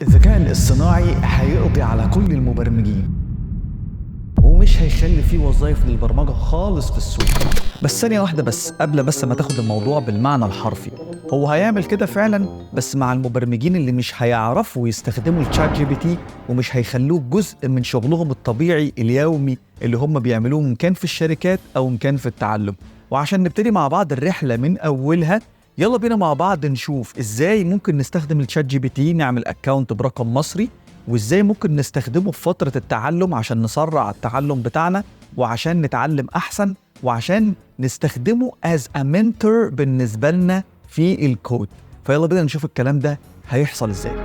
الذكاء الاصطناعي هيقضي على كل المبرمجين ومش هيخلي فيه وظائف للبرمجة خالص في السوق. بس ثانية واحدة بس قبل ما تاخد الموضوع بالمعنى الحرفي، هو هيعمل كده فعلا بس مع المبرمجين اللي مش هيعرفوا يستخدموا الشات جي بي تي ومش هيخلوه جزء من شغلهم الطبيعي اليومي اللي هم بيعملوه إن كان في الشركات أو إن كان في التعلم. وعشان نبتدي مع بعض الرحلة من أولها، يلا بينا مع بعض نشوف ازاي ممكن نستخدم الشات جي بي تي نعمل اكاونت برقم مصري، وازاي ممكن نستخدمه في فترة التعلم عشان نسرع التعلم بتاعنا وعشان نتعلم احسن وعشان نستخدمه as a mentor بالنسبة لنا في الكود. فيلا بينا نشوف الكلام ده هيحصل ازاي.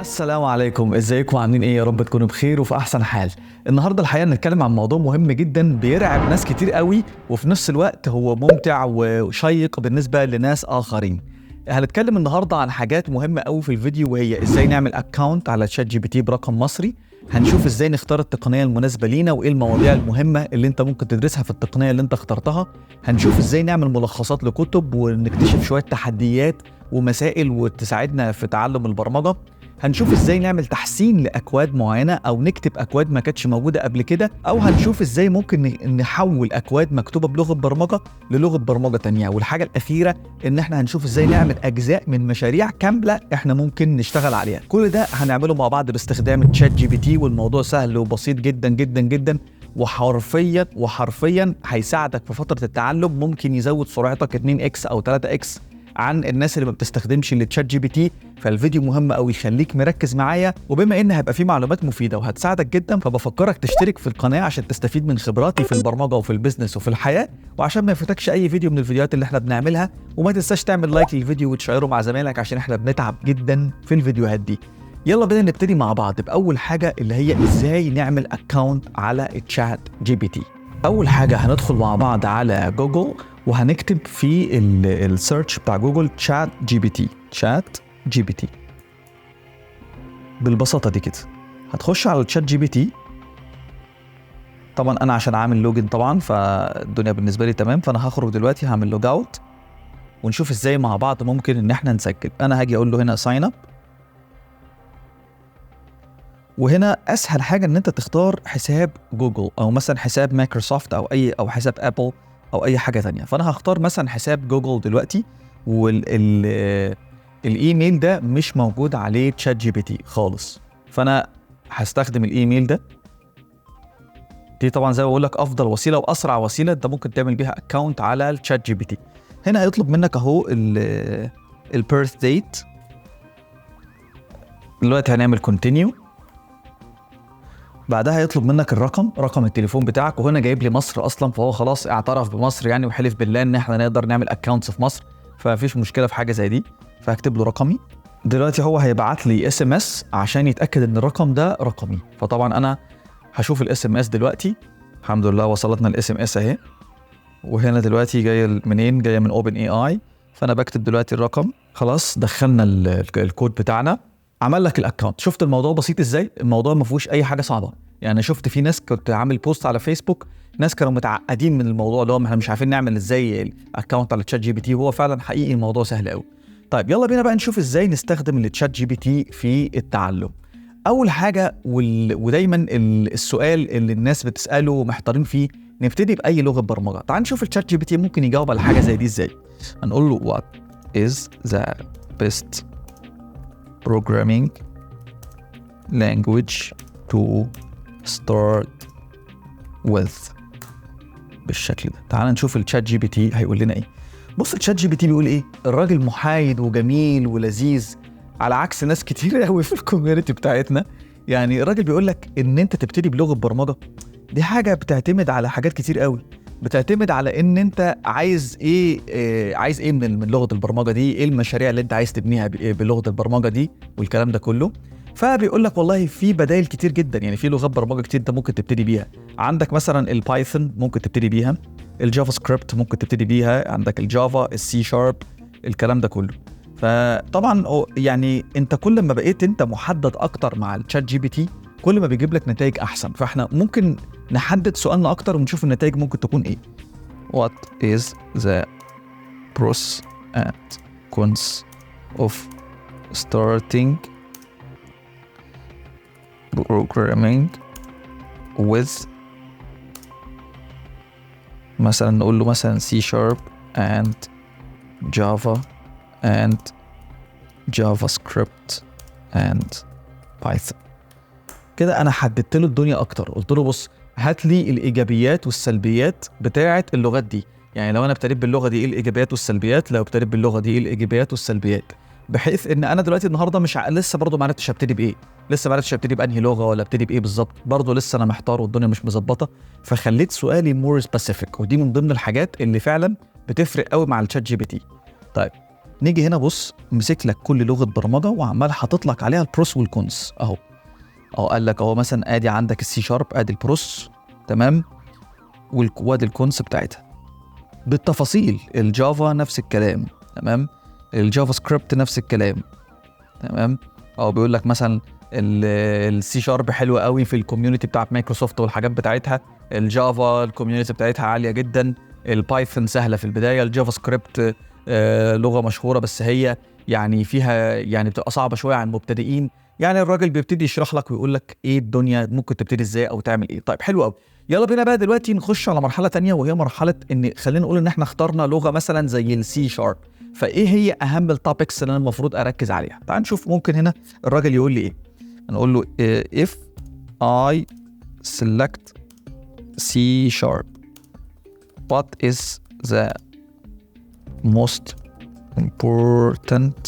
السلام عليكم، ازيكم عاملين ايه؟ يا رب تكونوا بخير وفي احسن حال. النهارده الحقيقه نتكلم عن موضوع مهم جدا بيرعب ناس كتير قوي، وفي نفس الوقت هو ممتع وشيق بالنسبه لناس اخرين. هنتكلم النهارده عن حاجات مهمه قوي في الفيديو، وهي ازاي نعمل اكاونت على شات جي بي تي برقم مصري. هنشوف ازاي نختار التقنيه المناسبه لينا وايه المواضيع المهمه اللي انت ممكن تدرسها في التقنيه اللي انت اخترتها. هنشوف ازاي نعمل ملخصات لكتب ونكتشف شويه تحديات ومسائل وتساعدنا في تعلم البرمجه. هنشوف ازاي نعمل تحسين لاكواد معينه او نكتب اكواد ما كانتش موجوده قبل كده، او هنشوف ازاي ممكن نحول اكواد مكتوبه بلغه برمجه للغه برمجه تانية. والحاجه الاخيره ان احنا هنشوف ازاي نعمل اجزاء من مشاريع كامله احنا ممكن نشتغل عليها. كل ده هنعمله مع بعض باستخدام تشات جي بي تي، والموضوع سهل وبسيط جدا جدا جدا، وحرفيا هيساعدك في فتره التعلم. ممكن يزود سرعتك 2x او 3x عن الناس اللي ما بتستخدمش التشات جي بي تي. فالفيديو مهم قوي، خليك مركز معايا، وبما ان هيبقى فيه معلومات مفيده وهتساعدك جدا، فبفكرك تشترك في القناه عشان تستفيد من خبراتي في البرمجه وفي البيزنس وفي الحياه، وعشان ما يفوتكش اي فيديو من الفيديوهات اللي احنا بنعملها. وما تنساش تعمل لايك للفيديو وتشيره مع زمايلك عشان احنا بنتعب جدا في الفيديوهات دي. يلا بينا نبتدي مع بعض باول حاجه، اللي هي ازاي نعمل اكاونت على الشات جي بي تي. اول حاجه هندخل مع بعض على جوجل وهنكتب في السيرش بتاع جوجل شات جي بي تي. شات جي بي تي بالبساطه دي كده. هتخش على الشات جي بي تي. طبعا انا عشان عامل لوجن طبعا فالدنيا بالنسبه لي تمام، فانا هخرج دلوقتي هعمل لوج اوت ونشوف ازاي مع بعض ممكن ان احنا نسجل. انا هاجي اقول له هنا ساين اب، وهنا اسهل حاجه ان انت تختار حساب جوجل او مثلا حساب مايكروسوفت او حساب ابل او اي حاجه ثانيه. فانا هختار مثلا حساب جوجل دلوقتي، والايميل ده مش موجود عليه تشات جي بي تي خالص، فانا هستخدم الايميل ده. دي طبعا زي ما بقول لك افضل وسيله واسرع وسيله انت ممكن تعمل بيها اكونت على الشات جي بي تي. هنا هيطلب منك اهو البيرث ديت. دلوقتي هنعمل كونتينيو. بعدها يطلب منك رقم التليفون بتاعك، وهنا جايب لي مصر اصلا، فهو خلاص اعترف بمصر يعني وحلف بالله ان احنا نقدر نعمل اكونتس في مصر، فمفيش مشكله في حاجه زي دي. فهكتب له رقمي. دلوقتي هو هيبعت لي اس ام اس عشان يتاكد ان الرقم ده رقمي، فطبعا انا هشوف الاس ام اس دلوقتي. الحمد لله وصلتنا الاس ام اس اهي، وهنا دلوقتي جايه منين؟ جايه من اوبن اي اي. فانا بكتب دلوقتي الرقم. خلاص دخلنا الكود بتاعنا، عمل لك الاكونت. شفت الموضوع بسيط ازاي؟ الموضوع ما فيهوش اي حاجه صعبه. يعني شفت في ناس كنت عامل بوست على فيسبوك، ناس كانوا متعقدين من الموضوع اللي هو احنا مش عارفين نعمل ازاي الاكونت على تشات جي بي تي، وهو فعلا حقيقي الموضوع سهل قوي. طيب يلا بينا بقى نشوف ازاي نستخدم التشات جي بي تي في التعلم. اول حاجه ودايما السؤال اللي الناس بتساله ومحتارين فيه، نبتدي باي لغه برمجه. تعال نشوف الشات جي بي تي ممكن يجاوب على حاجه زي دي ازاي. هنقول له what is the best programming language to start with. بالشكل ده. تعال نشوف الشات جي بي تي هيقول لنا ايه. بص الشات جي بي تي بيقول ايه؟ الراجل محايد وجميل ولذيذ، على عكس ناس كتير قوي في الكوميونتي بتاعتنا. يعني الراجل بيقول لك ان انت تبتدي بلغه برمجه، دي حاجه بتعتمد على حاجات كتير قوي. بتعتمد على ان انت عايز ايه، عايز ايه من لغه البرمجه دي، ايه المشاريع اللي انت عايز تبنيها بلغه البرمجه دي والكلام ده كله. فبيقول لك والله في بدائل كتير جدا، يعني في لغات برمجه كتير انت ممكن تبتدي بيها. عندك مثلا البايثون ممكن تبتدي بيها، الجافا سكريبت ممكن تبتدي بيها، عندك الجافا، السي شارب، الكلام ده كله. فطبعا يعني انت كل ما بقيت انت محدد اكتر مع الشات جي بي تي، كل ما بيجيب لك نتائج احسن. فاحنا ممكن نحدد سؤالنا اكتر ونشوف النتائج ممكن تكون ايه. what is the pros and cons of starting programming with مثلا نقول له مثلا C sharp and Java and JavaScript and Python. كده انا حددت له الدنيا اكتر، قلت له بص هات لي الايجابيات والسلبيات بتاعه اللغات دي، يعني لو انا ابتديت باللغه دي ايه الايجابيات والسلبيات، لو ابتديت باللغه دي ايه الايجابيات والسلبيات، بحيث ان انا دلوقتي النهارده مش لسه برضه ما عرفتش ابتدي بايه، لسه ما عرفتش ابتدي بانهي لغه ولا ابتدي بايه بالظبط، برضه لسه انا محتار والدنيا مش مظبطه، فخليت سؤالي مور سبيسيفيك، ودي من ضمن الحاجات اللي فعلا بتفرق قوي مع الشات جي بي تي. طيب نيجي هنا بص، مسك لك كل لغه برمجه وعمال حاطط لك عليها البروس والكونس اهو. قال لك اهو مثلا ادي عندك السي شارب، ادي البروس تمام، وادي الكونس بتاعتها بالتفاصيل. الجافا نفس الكلام تمام، الجافا سكريبت نفس الكلام تمام. بيقول لك مثلا السي شارب حلوه قوي في الكوميونتي بتاعت مايكروسوفت والحاجات بتاعتها، الجافا الكوميونتي بتاعتها عاليه جدا، البايثون سهله في البدايه، الجافا سكريبت لغه مشهوره بس هي يعني فيها يعني بتبقى صعبه شويه على المبتدئين. يعني الراجل بيبتدي يشرح لك ويقول لك ايه الدنيا ممكن تبتدي ازاي او تعمل ايه. طيب حلو قوي، يلا بينا بقى دلوقتي نخش على مرحله تانية، وهي مرحله ان خلينا نقول ان احنا اخترنا لغه مثلا زي السي شارب، فايه هي اهم التوبكس اللي انا المفروض اركز عليها؟ تعال نشوف. ممكن هنا الراجل يقول لي ايه، نقول له if I select C sharp what is the most important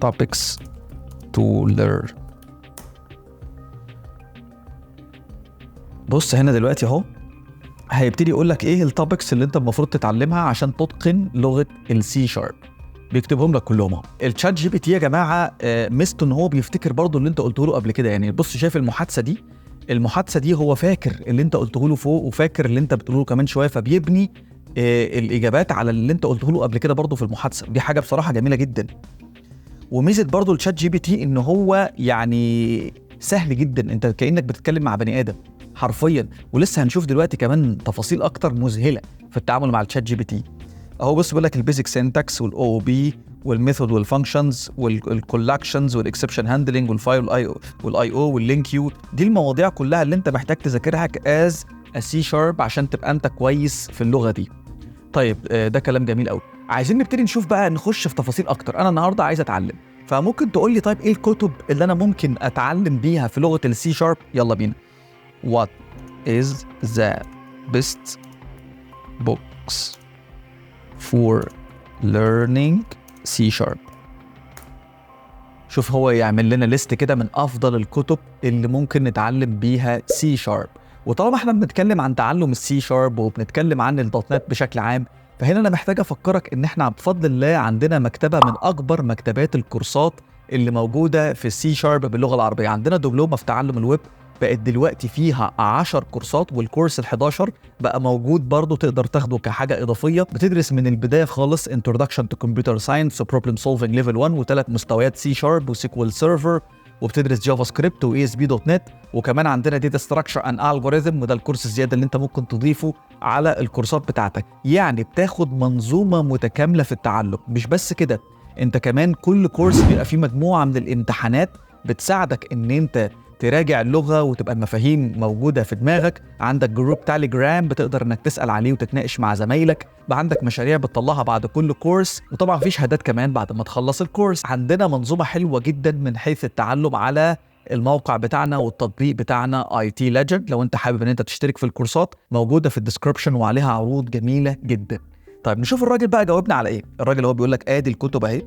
topics to learn. بص هنا دلوقتي اهو هيبتدي يقول لك ايه التوبكس اللي انت المفروض تتعلمها عشان تتقن لغه السي شارب، بيكتبهم لك كلهم اهو. الشات جي بي تي يا جماعه ميزته ان هو بيفتكر برضو اللي انت قلته له قبل كده. يعني بص شايف المحادثه دي هو فاكر اللي انت قلته له فوق، وفاكر اللي انت بتقوله كمان شويه، فبيبني الاجابات على اللي انت قلته له قبل كده برضو في المحادثه. دي حاجه بصراحه جميله جدا. وميزه برضو الشات جي بي تي ان هو يعني سهل جدا، انت كانك بتتكلم مع بني ادم حرفيا. ولسه هنشوف دلوقتي كمان تفاصيل اكتر مذهله في التعامل مع الشات جي بي تي اهو. بص بيقول لك البيزك سينتاكس والاو بي والميثود والفانكشنز والكولكشنز والاكسبشن هاندلنج والفايل والاي او واللينك يو، دي المواضيع كلها اللي انت محتاج تذاكرها از سي شارب عشان تبقى انت كويس في اللغه دي. طيب ده كلام جميل قوي. عايزين نبتدي نشوف بقى، نخش في تفاصيل اكتر. انا النهارده عايز اتعلم، فممكن تقول لي طيب ايه الكتب اللي انا ممكن اتعلم بيها في لغه السي شارب؟ يلا بينا. What is the best books for learning C sharp؟ شوف هو يعمل لنا ليست كده من افضل الكتب اللي ممكن نتعلم بيها C sharp. وطالما احنا بنتكلم عن تعلم السي شارب وبنتكلم عن الدوت نت بشكل عام، فهنا انا محتاج افكرك ان احنا بفضل الله عندنا مكتبه من اكبر مكتبات الكورسات اللي موجوده في السي شارب باللغه العربيه. عندنا دبلومه في تعلم الويب بقت دلوقتي فيها 10 كورسات، والكورس ال11 بقى موجود برضو تقدر تاخده كحاجه اضافيه. بتدرس من البدايه خالص Introduction to Computer Science و Problem Solving Level 1 وثلاث مستويات سي شارب وسيكوال سيرفر، وبتدرس جافا سكريبت واي اس بي دوت نت، وكمان عندنا داتا ستراكشر اند الجوريثم، وده الكورس الزياده اللي انت ممكن تضيفه على الكورسات بتاعتك. يعني بتاخد منظومه متكامله في التعلم. مش بس كده، انت كمان كل كورس بيبقى فيه مجموعه من الامتحانات بتساعدك ان انت تراجع اللغه وتبقى المفاهيم موجوده في دماغك. عندك جروب تيليجرام بتقدر انك تسال عليه وتتناقش مع زمايلك، بقى عندك مشاريع بتطلعها بعد كل كورس، وطبعا في شهادات كمان بعد ما تخلص الكورس. عندنا منظومه حلوه جدا من حيث التعلم على الموقع بتاعنا والتطبيق بتاعنا IT Legend. لو انت حابب ان انت تشترك في الكورسات موجوده في الديسكربشن وعليها عروض جميله جدا. طيب نشوف الراجل بقى جاوبنا على ايه. الراجل هو بيقول لك ادي الكتب اهي،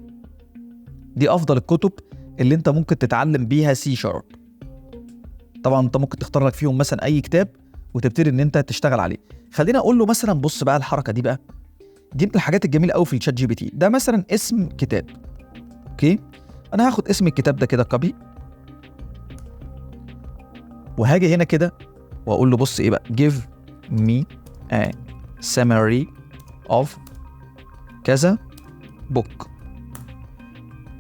دي افضل الكتب اللي انت ممكن تتعلم بيها سي شارب. طبعا انت ممكن تختار لك فيهم مثلا اي كتاب وتبتدي ان انت تشتغل عليه. خلينا اقول له مثلا بص بقى الحركه دي بقى، دي من الحاجات الجميله قوي في الشات جي بي تي. ده مثلا اسم كتاب، اوكي، انا هاخد اسم الكتاب ده كده كوبي، وهاجي هنا كده واقول له بص ايه بقى، give me a summary of كذا book.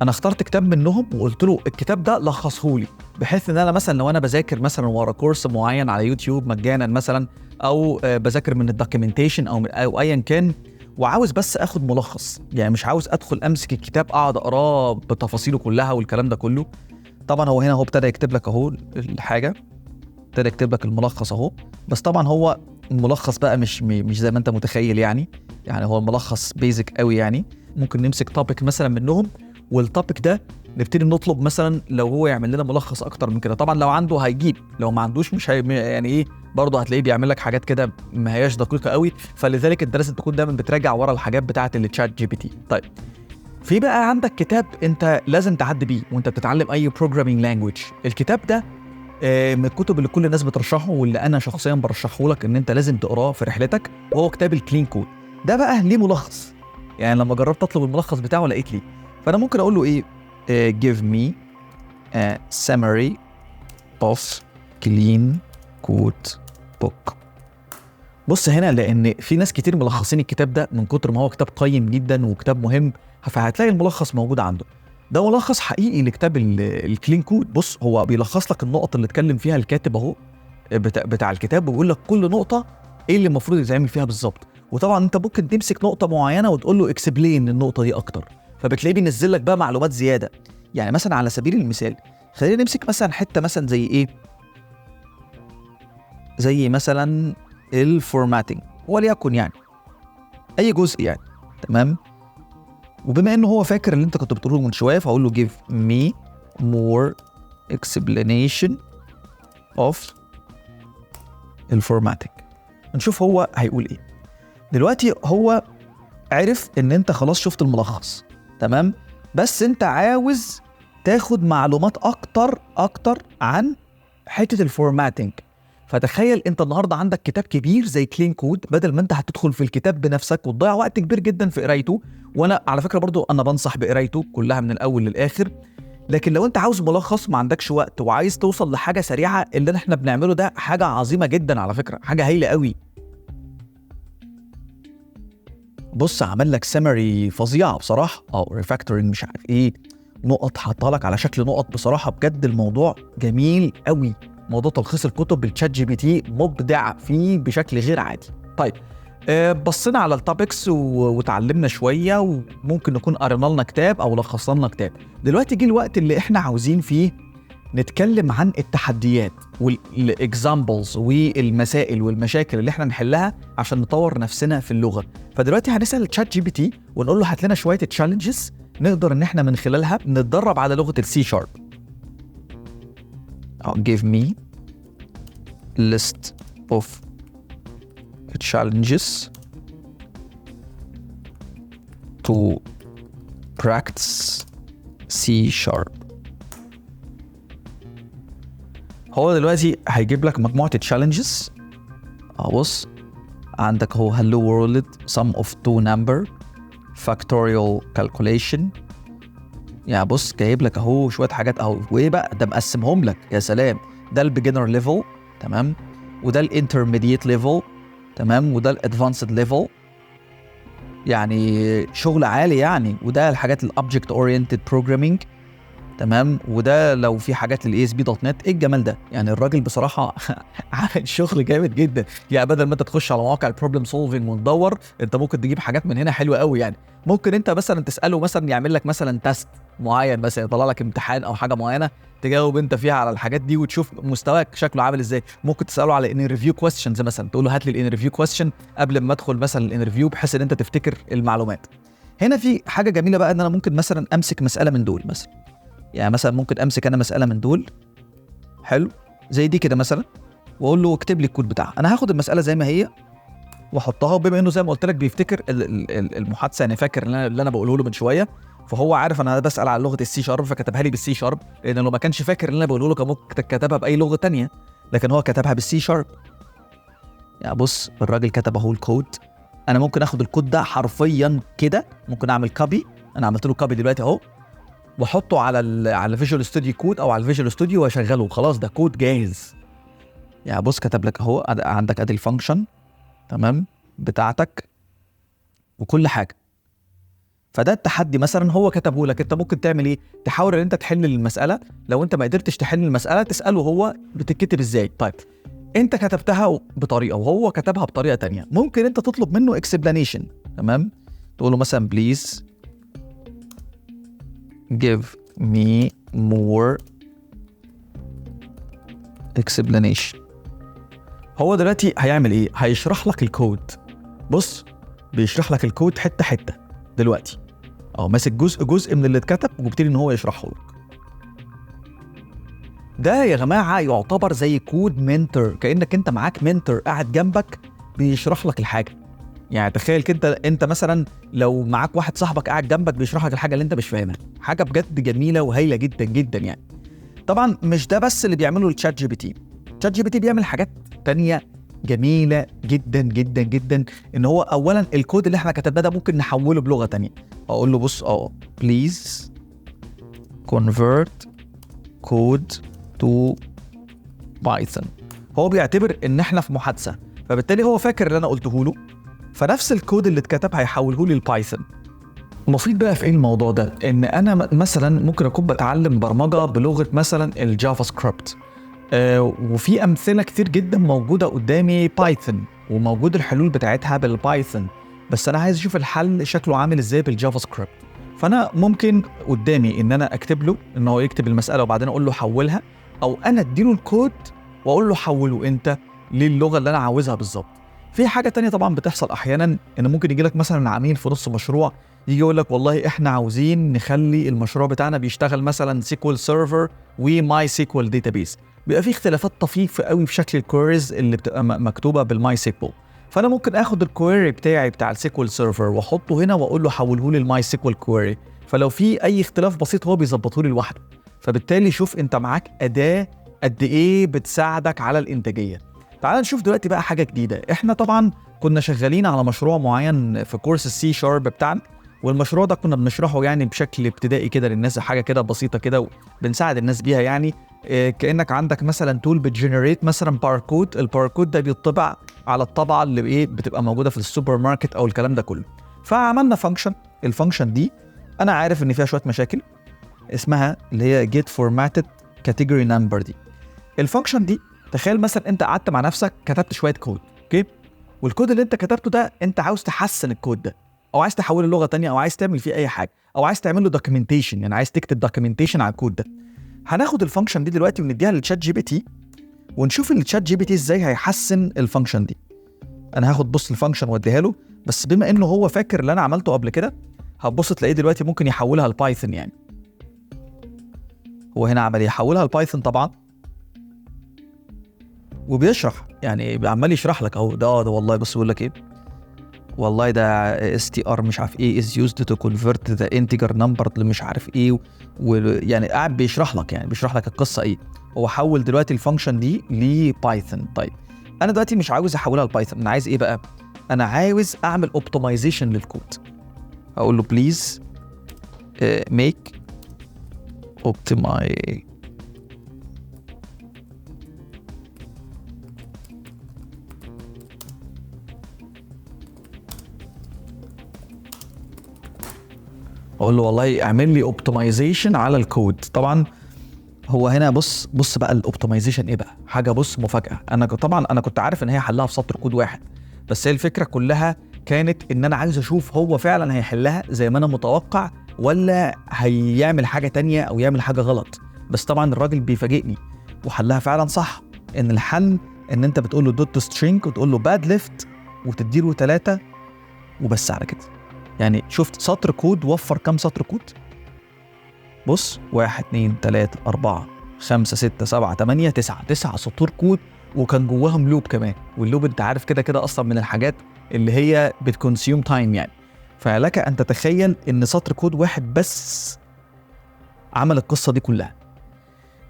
انا اخترت كتاب منهم وقلت له الكتاب ده لخصه لي، بحيث ان انا مثلا لو انا بذاكر مثلا ورا كورس معين على يوتيوب مجانا مثلا او بذاكر من الدوكيومنتيشن او ايا كان، وعاوز بس اخد ملخص، يعني مش عاوز ادخل امسك الكتاب اقعد اقراه بتفاصيله كلها والكلام ده كله. طبعا هو هنا هو ابتدى يكتب لك اهو الحاجه، ابتدى يكتب لك الملخص اهو. بس طبعا هو الملخص بقى مش زي ما انت متخيل يعني هو الملخص بيزك قوي يعني. ممكن نمسك توبيك مثلا منهم، والتوبيك ده نبتدي نطلب مثلا لو هو يعمل لنا ملخص اكتر من كده. طبعا لو عنده هيجيب، لو ما عندوش مش يعني ايه، برضه هتلاقيه بيعمل لك حاجات كده ما هياش دقيقه قوي. فلذلك انت لازم تكون دايما بتراجع ورا الحاجات بتاعه التشات جي بي تي. طيب في بقى عندك كتاب انت لازم تعدي بيه وانت بتتعلم اي بروجرامينج لانجويج. الكتاب ده من الكتب اللي كل الناس بترشحه، واللي انا شخصيا برشحه لك ان انت لازم تقراه في رحلتك، وهو كتاب الكلين كود. ده بقى ليه ملخص، يعني لما جربت اطلب الملخص بتاعه لقيت لي. فانا ممكن اقول له ايه، give me a summary of clean code book. بص هنا، لان في ناس كتير ملخصين الكتاب ده من كتر ما هو كتاب قيم جدا وكتاب مهم، فهتلاقي الملخص موجود عنده. ده ملخص حقيقي لكتاب الكلين كود. بص هو بيلخص لك النقط اللي اتكلم فيها الكاتب اهو بتاع الكتاب، وبيقول لك كل نقطه ايه اللي المفروض يتعمل فيها بالظبط. وطبعا انت ممكن تمسك نقطه معينه وتقول له اكسبلين النقطه دي اكتر، فبتلاقيه بينزل لك بقى معلومات زياده. يعني مثلا على سبيل المثال خلينا نمسك مثلا حته مثلا زي ايه، زي مثلا الفورماتنج وليكن، يعني اي جزء يعني، تمام. وبما انه هو فاكر اللي انت كنت بتقوله من شويه، فاقول له give me more explanation of الفورماتنج. نشوف هو هيقول ايه. دلوقتي هو عرف ان انت خلاص شفت الملخص، تمام، بس انت عاوز تاخد معلومات اكتر عن حته الفورماتنج. فتخيل انت النهارده عندك كتاب كبير زي كلين كود، بدل ما انت هتدخل في الكتاب بنفسك وتضيع وقت كبير جدا في قرايته، وانا على فكره برضو انا بنصح بقرايته كلها من الاول للاخر. لكن لو انت عاوز ملخص ما عندكش وقت وعايز توصل لحاجه سريعه، اللي احنا بنعمله ده حاجه عظيمه جدا على فكره، حاجه هايله قوي. بص عمل لك سمري فظيعه بصراحه، ريفاكتورنج مش عارف ايه، نقط حاطها لك على شكل نقط. بصراحه بجد الموضوع جميل قوي. موضوع تلخيص الكتب بالتشات جي بي تي مبدع فيه بشكل غير عادي. طيب بصينا على التوبكس وتعلمنا شويه، وممكن نكون قرينا لنا كتاب او لخصنا لنا كتاب. دلوقتي جه الوقت اللي احنا عاوزين فيه نتكلم عن التحديات والاكزامبلز والمسائل والمشاكل اللي احنا نحلها عشان نطور نفسنا في اللغه. فدلوقتي هنسال التشات جي بي تي ونقول له هات لنا شويه تشالنجز نقدر ان احنا من خلالها نتدرب على لغه السي شارب. give me list of challenges to practice C sharp. هو دلوقتي هيجيب لك مجموعة challenges. بص عندك هو hello world, sum of two number, factorial calculation. يعني بص جايب لك اهو شويه حاجات اهو، وايه بقى ده مقسمهم لك، يا سلام. ده البيجنر ليفل، تمام، وده الانترميديت ليفل، تمام، وده الادفانسد ليفل، يعني شغل عالي يعني. وده الحاجات الاوبجكت اورينتد بروجرامينج، تمام، وده لو في حاجات الاي اس بي دوت نت. ايه الجمال ده يعني، الراجل بصراحه عامل شغل جامد جدا. يعني بدل ما انت تخش على مواقع البروبلم سولفنج وتدور، انت ممكن تجيب حاجات من هنا حلوه قوي يعني. ممكن انت مثلا تساله مثلا يعمل لك مثلا تيست معين، مثلا يطلع لك امتحان او حاجه معينه تجاوب انت فيها على الحاجات دي وتشوف مستواك شكله عامل ازاي. ممكن تساله على انترفيو كويستشنز مثلا، تقول له هات لي الانترفيو كويستشن قبل ما ادخل مثلا الانترفيو، بحيث ان انت تفتكر المعلومات. هنا في حاجه جميله بقى، ان انا ممكن مثلا امسك مساله من دول مثلا، يعني مثلا ممكن امسك انا مساله من دول، حلو زي دي كده مثلا، واقول له اكتب لي الكود بتاعها. انا هاخد المساله زي ما هي واحطها، وبما انه زي ما قلت لك بيفتكر المحادثه، يعني فاكر اللي انا بقوله له من شويه، فهو عارف انا بسال على لغه السي شارب فكتبها لي بالسي شارب. لان لو ما كانش فاكر اللي انا بقوله له كان ممكن كتبها باي لغه تانية، لكن هو كتبها بالسي شارب. يعني بص الراجل كتب اهو الكود. انا ممكن اخد الكود ده حرفيا كده، ممكن اعمل كوبي، انا عملت له كوبي دلوقتي اهو، واحطه على فيجوال ستوديو كود او على الفيجوال ستوديو واشغله، خلاص ده كود جاهز. يعني بص كتب لك اهو، عندك ادي الفانكشن تمام بتاعتك وكل حاجه. فده التحدي مثلا هو كتبه لك. انت ممكن تعمل ايه، تحاول ان انت تحل المساله. لو انت ما قدرتش تحل المساله تساله هو بتتكتب ازاي. طيب انت كتبتها بطريقه وهو كتبها بطريقه تانية، ممكن انت تطلب منه explanation. تمام، تقول له مثلا please give me more explanation. هو دلوقتي هيعمل ايه؟ هيشرح لك الكود. بص بيشرح لك الكود حته حته دلوقتي، ماسك جزء من اللي اتكتب وبيبتدي ان هو يشرحه لك. ده يا جماعه يعتبر زي كود منتور، كانك انت معاك منتور قاعد جنبك بيشرح لك الحاجه. يعني تخيل كده انت مثلا لو معاك واحد صاحبك قاعد جنبك بيشرح لك الحاجه اللي انت مش فاهمها، حاجه بجد جميله وهايله جدا جدا يعني. طبعا مش ده بس اللي بيعمله الشات جي بي تي. الشات جي بي تي بيعمل حاجات تانية جميله جدا جدا جدا. ان هو اولا الكود اللي احنا كتبناه ده ممكن نحوله بلغه تانية. اقول له بص please convert code to Python. هو بيعتبر ان احنا في محادثه، فبالتالي هو فاكر اللي انا قلته له، فنفس الكود اللي اتكتب هيحوله لي البايثون. المفيد بقى في ايه الموضوع ده؟ ان انا مثلا ممكن اكون بتعلم برمجه بلغه مثلا الجافا سكريبت، وفي امثله كتير جدا موجوده قدامي بايثون، وموجود الحلول بتاعتها بالبايثون، بس انا عايز اشوف الحل شكله عامل ازاي بالجافا سكريبت. فانا ممكن قدامي ان انا اكتب له ان هو يكتب المساله وبعدين اقول له حولها، او انا اديله الكود واقول له حوله انت للغه اللي انا عاوزها بالظبط. في حاجه تانية طبعا بتحصل احيانا، ان ممكن يجي لك مثلا عميل في نص مشروع يجي يقول لك والله احنا عاوزين نخلي المشروع بتاعنا بيشتغل مثلا سيكوال سيرفر وماي سيكوال داتابيس. بيبقى في اختلافات طفيفه قوي في شكل الكويريز اللي بتبقى مكتوبه بالماي سيكوال. فانا ممكن اخد الكويري بتاعي بتاع السيكوال سيرفر واحطه هنا واقول له حوله لي الماي سيكوال كويري، فلو في اي اختلاف بسيط هو بيظبطه لي لوحده. فبالتالي شوف انت معاك اداه قد ايه بتساعدك على الانتاجيه. تعال نشوف دلوقتي بقى حاجه جديده. احنا طبعا كنا شغالين على مشروع معين في كورس السي شارب بتاعنا، والمشروع ده كنا بنشرحه يعني بشكل ابتدائي كده للناس، حاجه كده بسيطه كده وبنساعد الناس بيها يعني. كانك عندك مثلا تول بتجنريت مثلا باركود، الباركود ده بيطبع على الطبعه اللي ايه بتبقى موجوده في السوبر ماركت او الكلام ده كله. فعملنا فانكشن، الفانكشن دي انا عارف ان فيها شويه مشاكل، اسمها اللي هي get formatted category number. دي الفانكشن دي تخيل مثلا انت قعدت مع نفسك كتبت شويه كود، اوكي، والكود اللي انت كتبته ده انت عاوز تحسن الكود ده، او عايز تحوله لغه تانية، او عايز تعمل فيه اي حاجه، او عايز تعمل له دوكيومنتيشن، يعني عايز تكتب دوكيومنتيشن على الكود ده. هناخد الفانكشن دي دلوقتي ونديها للشات جي بي تي، ونشوف الشات جي بي تي ازاي هيحسن الفانكشن دي. انا هاخد بص الفانكشن واديها له، بس بما انه هو فاكر اللي انا عملته قبل كده، هتبص تلاقيه دلوقتي ممكن يحولها لبايثون. يعني هو هنا عمل يحولها لبايثون طبعا، وبيشرح يعني عمال يشرح لك اهو. ده والله بص بيقول لك ايه، والله ده str مش عارف ايه is used to convert the integer number اللي مش عارف ايه، ويعني قاعد بيشرح لك، يعني بيشرح لك القصه ايه. هو حول دلوقتي الفانكشن دي لبايثون. طيب انا دلوقتي مش عاوز احولها لبايثون، انا عايز ايه بقى؟ انا عاوز اعمل اوبتمايزيشن للكود. اقول له بليز make optimize. اقول له والله اعمل لي اوبتمايزيشن على الكود. طبعا هو هنا بص بقى الاوبتمايزيشن ايه بقى، حاجه بص مفاجاه. انا كنت عارف ان هي حلها في سطر كود واحد، بس هي الفكره كلها كانت ان انا عايز اشوف هو فعلا هيحلها زي ما انا متوقع، ولا هيعمل حاجه تانية او يعمل حاجه غلط. بس طبعا الراجل بيفاجئني وحلها فعلا صح. ان الحل ان انت بتقول له دوت سترينج وتقول له باد ليفت وتديله 3 وبس على كده. يعني شفت سطر كود وفر كام سطر كود؟ بص 1 2 3 4 5 6 7 8 9 سطور كود، وكان جواهم لوب كمان. واللوب انت عارف كده كده اصلا من الحاجات اللي هي بتكونسيوم تايم يعني. فلك ان تتخيل ان سطر كود واحد بس عمل القصه دي كلها.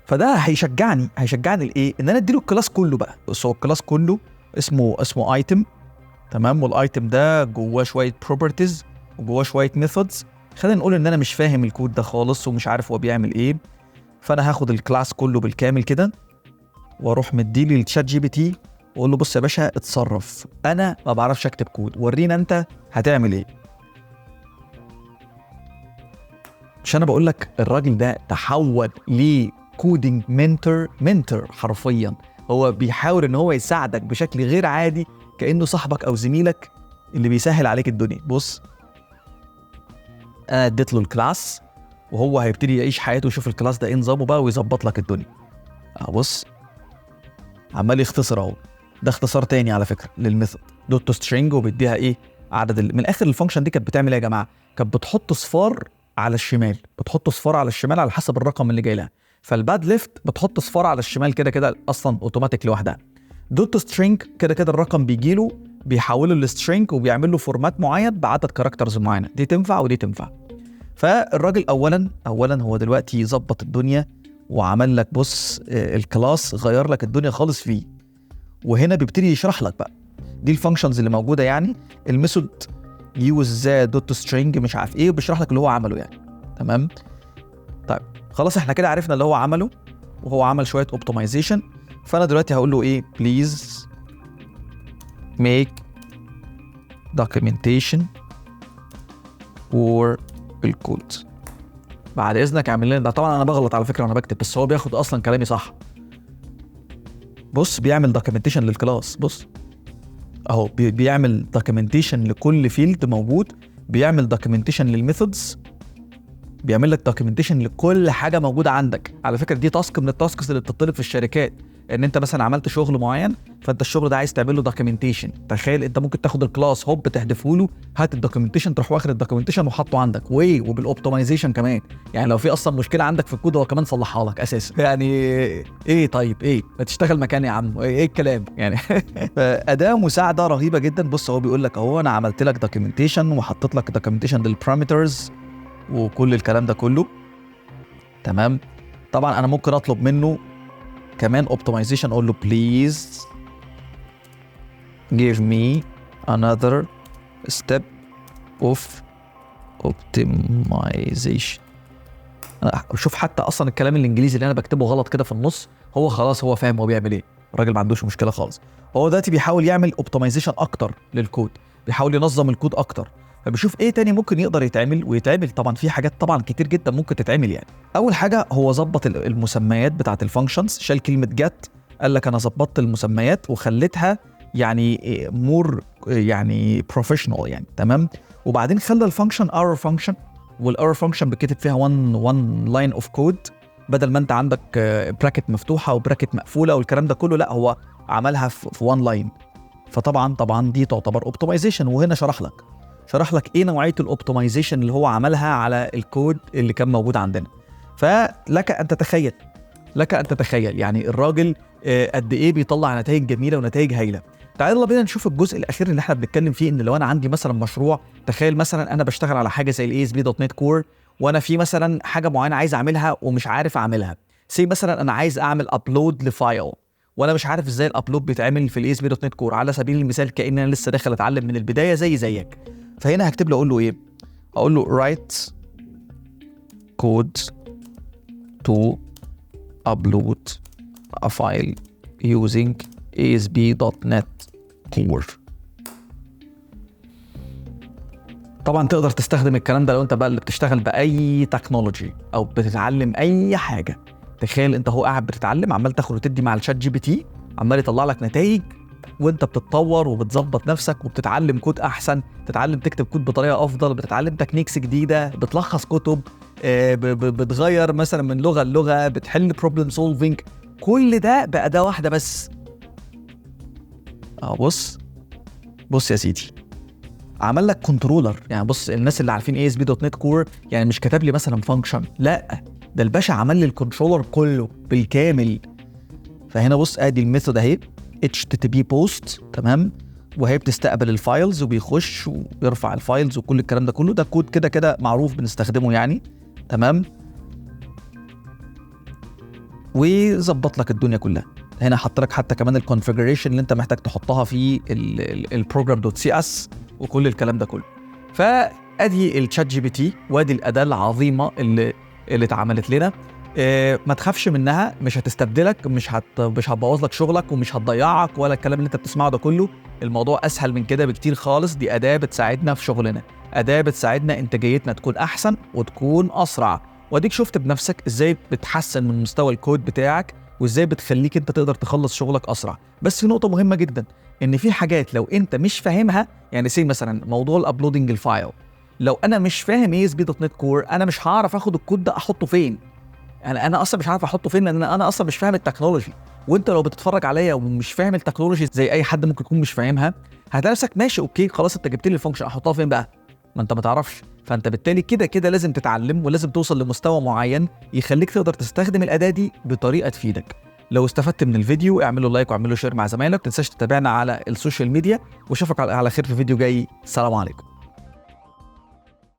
فده هيشجعني لايه؟ ان انا اديله الكلاس كله بقى. بس هو الكلاس كله اسمه ايتم، تمام، والايتم ده جواه شويه بروبرتيز وجواه شويه ميثودز. خلينا نقول ان انا مش فاهم الكود ده خالص ومش عارف هو بيعمل ايه، فانا هاخد الكلاس كله بالكامل كده واروح مديلي للشات جي بي تي واقول له بص يا باشا اتصرف، انا ما بعرفش اكتب كود، ورينا انت هتعمل ايه. مش انا بقول لك الراجل ده تحول لكودينج منتور حرفيا. هو بيحاول ان هو يساعدك بشكل غير عادي، كانه صاحبك او زميلك اللي بيسهل عليك الدنيا. بص انا اديت له الكلاس وهو هيبتدي يعيش حياته ويشوف الكلاس ده ايه نظامه بقى ويظبط لك الدنيا. بص عمال يختصر اهو، ده اختصار تاني على فكره للميثود دوت سترينج، وبيديها ايه عدد من الاخر. الفانكشن دي كانت بتعمل ايه يا جماعه؟ كانت بتحط صفار على الشمال، بتحط صفار على الشمال على حسب الرقم اللي جاي لها. فالباد ليفت بتحط صفار على الشمال كده كده اصلا اوتوماتيك لوحدها. دوت سترينج كده كده الرقم بيجي له بيحوله للسترينج وبيعمل له فورمات معين بعدد كاركترز معينه، دي تنفع ودي تنفع. فالراجل اولا هو دلوقتي يظبط الدنيا وعمل لك بص الكلاس غير لك الدنيا خالص فيه، وهنا بيبتدي يشرح لك بقى دي الفانكشنز اللي موجوده، يعني الميثود يوز دوت سترينج مش عارف ايه، وبيشرح لك اللي هو عمله يعني. تمام طيب خلاص احنا كده عرفنا اللي هو عمله، وهو عمل شويه اوبتمايزيشن. فانا دلوقتي هقول له ايه بليز ميك documentation for الكود، بعد اذنك اعمل لنا ده. طبعا انا بغلط على فكره وانا بكتب، بس هو بياخد اصلا كلامي صح. بص بيعمل دوكيومنتيشن للكلاس، بص اهو بيعمل دوكيومنتيشن لكل فيلد موجود، بيعمل دوكيومنتيشن للميثودز، بيعمل لك دوكيومنتيشن لكل حاجه موجوده عندك. على فكره دي تاسك من التاسكس اللي بتطلب في الشركات، ان انت مثلا عملت شغل معين فانت الشغل ده عايز تعمل له دوكيومنتيشن. تخيل انت ممكن تاخد الكلاس هوب تحذفه له، هات الدوكيومنتيشن تروح واخد الدوكيومنتيشن وحطه عندك وبالاوبتمايزيشن كمان. يعني لو في اصلا مشكله عندك في الكود هو كمان صلحها لك اساسا. يعني ايه طيب ايه ما تشتغل مكاني يا عم، ايه الكلام يعني. فاداه مساعده رهيبه جدا. بص هو بيقول لك اهو انا عملت لك دوكيومنتيشن وحطيت لك دوكيومنتيشن للبارامترز وكل الكلام ده كله. تمام طبعا انا ممكن اطلب منه كمان اوبتمايزيشن، اقول له بليز give me another step of optimization. شوف حتى اصلا الكلام الانجليزي اللي انا بكتبه غلط كده في النص، هو خلاص هو فاهم هو بيعمل ايه، الراجل ما عندوش مشكله خالص. هو دلوقتي بيحاول يعمل اوبتمايزيشن اكتر للكود، بيحاول ينظم الكود اكتر، فبيشوف ايه تاني ممكن يقدر يتعمل. طبعا في حاجات طبعا كتير جدا ممكن تتعمل. يعني اول حاجه هو ظبط المسميات بتاعه الفانكشنز، شال كلمه جت، قال لك انا ظبطت المسميات وخليتها يعني مور يعني بروفيشنال يعني. تمام وبعدين خلى الفانكشن ايرور فانكشن، والايرور فانكشن بكتب فيها 1 لاين اوف كود، بدل ما انت عندك براكت مفتوحه وبراكت مقفوله والكلام ده كله، لا هو عملها في 1 لاين. فطبعا دي تعتبر اوبتمايزيشن. وهنا شرح لك ايه نوعيه الاوبتمايزيشن اللي هو عملها على الكود اللي كان موجود عندنا. فلك ان تتخيل يعني الراجل قد ايه بيطلع نتائج جميله ونتائج هايله. تعالوا يلا بينا نشوف الجزء الاخير اللي احنا بنتكلم فيه، ان لو انا عندي مثلا مشروع، تخيل مثلا انا بشتغل على حاجه زي الاي اس بي دوت نت كور، وانا في مثلا حاجه معينه عايز اعملها ومش عارف اعملها. سي مثلا انا عايز اعمل ابلود لفايل وانا مش عارف ازاي الابلود بيتعمل في الاي اس بي دوت نت كور، على سبيل المثال كأن انا لسه داخل اتعلم من البدايه زيك. فهنا هكتب له اقول له ايه، اقول له write code to upload a file using ASP.NET Core. طبعا تقدر تستخدم الكلام ده لو انت بقى اللي بتشتغل باي تكنولوجي او بتتعلم اي حاجه. تخيل انت هو قاعد بتتعلم، عمال تاخد وتدي مع الشات جي بي تي، عمال يطلع لك نتائج، وانت بتتطور وبتظبط نفسك وبتتعلم كود احسن، تتعلم تكتب كود بطريقه افضل، بتتعلم تكنيكس جديده، بتلخص كتب، بتغير مثلا من لغه للغه، بتحل بروبلم سولفينج، كل ده بأداة واحده بس. بص يا سيدي، عمل لك كنترولر. يعني بص الناس اللي عارفين ASP.NET كور يعني مش كتب لي مثلا فانكشن، لا ده الباشا عمل لي الكنترولر كله بالكامل. فهنا بص ادي الميثود اهي HTTP post، تمام، وهي بتستقبل الفايلز وبيخش ويرفع الفايلز وكل الكلام ده كله. ده كود كده معروف بنستخدمه يعني. تمام وظبط لك الدنيا كلها. هنا حط لك حتى كمان الكونفيجريشن اللي انت محتاج تحطها في البروجرام دوت سي اس وكل الكلام ده كله. فادي الشات جي بي تي وادي الاداه العظيمه اللي اتعملت لنا. ما تخافش منها، مش هتستبدلك، مش هتبوظ لك شغلك ومش هتضيعك ولا الكلام اللي انت بتسمعه ده كله. الموضوع اسهل من كده بكتير خالص. دي اداه بتساعدنا في شغلنا، اداه بتساعدنا انتاجيتنا تكون احسن وتكون اسرع. واديك شفت بنفسك ازاي بتحسن من مستوى الكود بتاعك وازاي بتخليك انت تقدر تخلص شغلك اسرع. بس في نقطه مهمه جدا، ان في حاجات لو انت مش فاهمها، يعني زي مثلا موضوع الابلودنج الفايل، لو انا مش فاهم ايه اس بي دوت نت كور انا مش هعرف اخد الكود ده احطه فين. انا اصلا مش عارف احطه فين، لان انا اصلا مش فاهم التكنولوجي. وانت لو بتتفرج عليا ومش فاهم التكنولوجي زي اي حد ممكن يكون مش فاهمها، هتلاقي نفسك ماشي اوكي خلاص انت جبت لي الفانكشن، احطها فين بقى؟ ما انت ما تعرفش. فانت بالتالي كده كده لازم تتعلم، ولازم توصل لمستوى معين يخليك تقدر تستخدم الاداه دي بطريقه تفيدك. لو استفدت من الفيديو اعملوا لايك واعملوا شير مع زمايلك، ما تنساش تتابعنا على السوشيال ميديا، واشوفك على خير في فيديو جاي. سلام عليكم.